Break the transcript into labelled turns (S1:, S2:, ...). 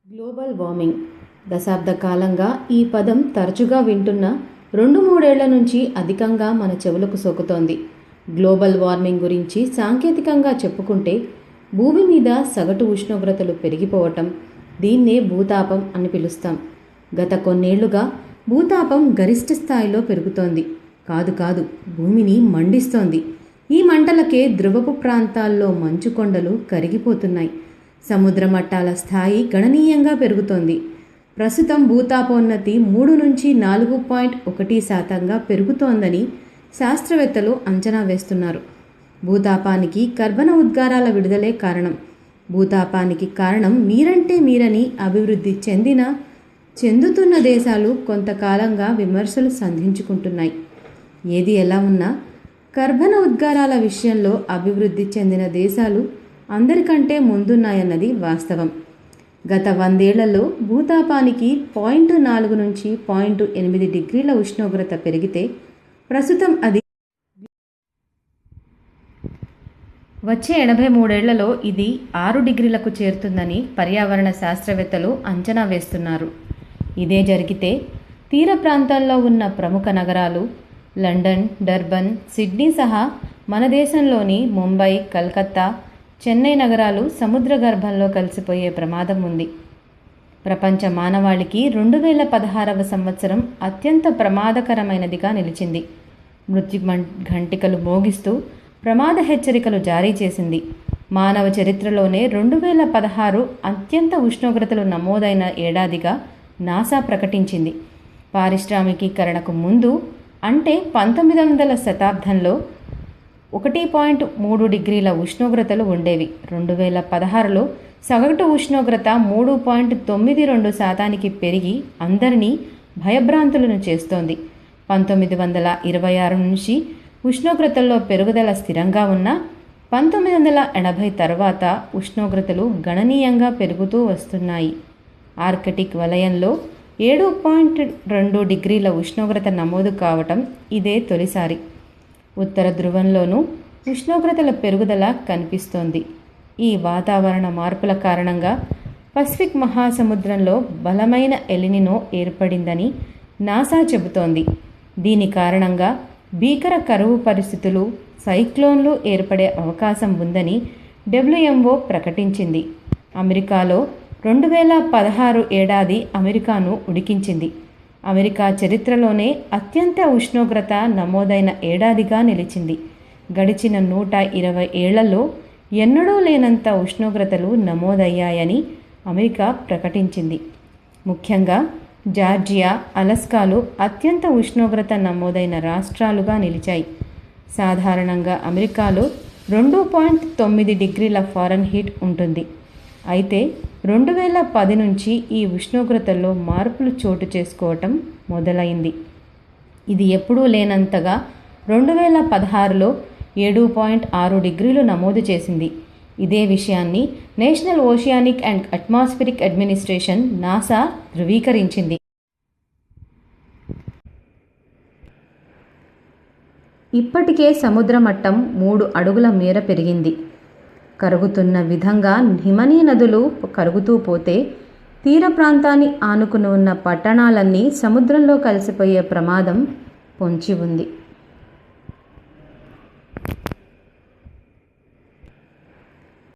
S1: Global warming దశాబ్ద కాలంగా ఈ పదం తరచుగా వింటున్న 2-3 ఏళ్ల నుంచి అధికంగా మన చెవులకు సోకుతోంది. గ్లోబల్ వార్మింగ్ గురించి సాంకేతికంగా చెప్పుకుంటే భూమి మీద సగటు ఉష్ణోగ్రతలు పెరిగిపోవటం, దీన్నే భూతాపం అని పిలుస్తాం. గత కొన్నేళ్లుగా భూతాపం గరిష్ట స్థాయిలో పెరుగుతోంది. కాదు భూమిని మండిస్తోంది. ఈ మంటలకే ధ్రువపు ప్రాంతాల్లో మంచు కొండలు కరిగిపోతున్నాయి. సముద్ర మట్టాల స్థాయి గణనీయంగా పెరుగుతోంది. ప్రస్తుతం భూతాపోన్నతి 3 నుంచి 4.1% పెరుగుతోందని శాస్త్రవేత్తలు అంచనా వేస్తున్నారు. భూతాపానికి కర్బన ఉద్గారాల విడుదలే కారణం. భూతాపానికి కారణం మీరంటే మీరని అభివృద్ధి చెందుతున్న దేశాలు కొంతకాలంగా విమర్శలు సంధించుకుంటున్నాయి. ఏది ఎలా ఉన్నా కర్బన ఉద్గారాల విషయంలో అభివృద్ధి చెందిన దేశాలు అందరికంటే ముందున్నాయన్నది వాస్తవం. గత 100 ఏళ్లలో భూతాపానికి 0.4 నుంచి 0.8 డిగ్రీల ఉష్ణోగ్రత పెరిగితే ప్రస్తుతం అది వచ్చే 83 ఏళ్లలో ఇది 6 డిగ్రీలకు చేరుతుందని పర్యావరణ శాస్త్రవేత్తలు అంచనా వేస్తున్నారు. ఇదే జరిగితే తీర ప్రాంతాల్లో ఉన్న ప్రముఖ నగరాలు లండన్, డర్బన్, సిడ్నీ సహా మన దేశంలోని ముంబై, కలకత్తా, చెన్నై నగరాలు సముద్ర గర్భంలో కలిసిపోయే ప్రమాదం ఉంది. ప్రపంచ మానవాళికి 2016వ సంవత్సరం అత్యంత ప్రమాదకరమైనదిగా నిలిచింది. మృత్యు ఘంటికలు మోగిస్తూ ప్రమాద హెచ్చరికలు జారీ చేసింది. మానవ చరిత్రలోనే 2016 అత్యంత ఉష్ణోగ్రతలు నమోదైన ఏడాదిగా నాసా ప్రకటించింది. పారిశ్రామికీకరణకు ముందు అంటే 1900వ శతాబ్దంలో 1.3 డిగ్రీల ఉష్ణోగ్రతలు ఉండేవి. 2016లో సగటు ఉష్ణోగ్రత 3.92% పెరిగి అందరినీ భయభ్రాంతులను చేస్తోంది. 1926 నుంచి ఉష్ణోగ్రతల్లో పెరుగుదల స్థిరంగా ఉన్నా 1980 తర్వాత ఉష్ణోగ్రతలు గణనీయంగా పెరుగుతూ వస్తున్నాయి. ఆర్కిటిక్ వలయంలో 7.2 డిగ్రీల ఉష్ణోగ్రత నమోదు కావటం ఇదే తొలిసారి. ఉత్తర ధ్రువంలోనూ ఉష్ణోగ్రతల పెరుగుదల కనిపిస్తోంది. ఈ వాతావరణ మార్పుల కారణంగా పసిఫిక్ మహాసముద్రంలో బలమైన ఎలినినో ఏర్పడిందని నాసా చెబుతోంది. దీని కారణంగా భీకర కరువు పరిస్థితులు, సైక్లోన్లు ఏర్పడే అవకాశం ఉందని WMO ప్రకటించింది. అమెరికాలో 2016 ఏడాది అమెరికాను ఉడికించింది. అమెరికా చరిత్రలోనే అత్యంత ఉష్ణోగ్రత నమోదైన ఏడాదిగా నిలిచింది. గడిచిన 120 ఏళ్లలో ఎన్నడూ లేనంత ఉష్ణోగ్రతలు నమోదయ్యాయని అమెరికా ప్రకటించింది. ముఖ్యంగా జార్జియా, అలస్కాలు అత్యంత ఉష్ణోగ్రత నమోదైన రాష్ట్రాలుగా నిలిచాయి. సాధారణంగా అమెరికాలో 2.9 డిగ్రీల ఫారెన్హీట్ ఉంటుంది. అయితే 2010 నుంచి ఈ ఉష్ణోగ్రతల్లో మార్పులు చోటు చేసుకోవటం మొదలైంది. ఇది ఎప్పుడూ లేనంతగా 2016లో 7.6 డిగ్రీలు నమోదు చేసింది. ఇదే విషయాన్ని national oceanic and atmospheric administration NASA ధృవీకరించింది. ఇప్పటికే సముద్ర మట్టం 3 అడుగుల మేర పెరిగింది. కరుగుతున్న విధంగా హిమనీ నదులు కరుగుతూ పోతే తీర ప్రాంతాన్ని ఆనుకుని ఉన్న పట్టణాలన్నీ సముద్రంలో కలిసిపోయే ప్రమాదం పొంచి ఉంది.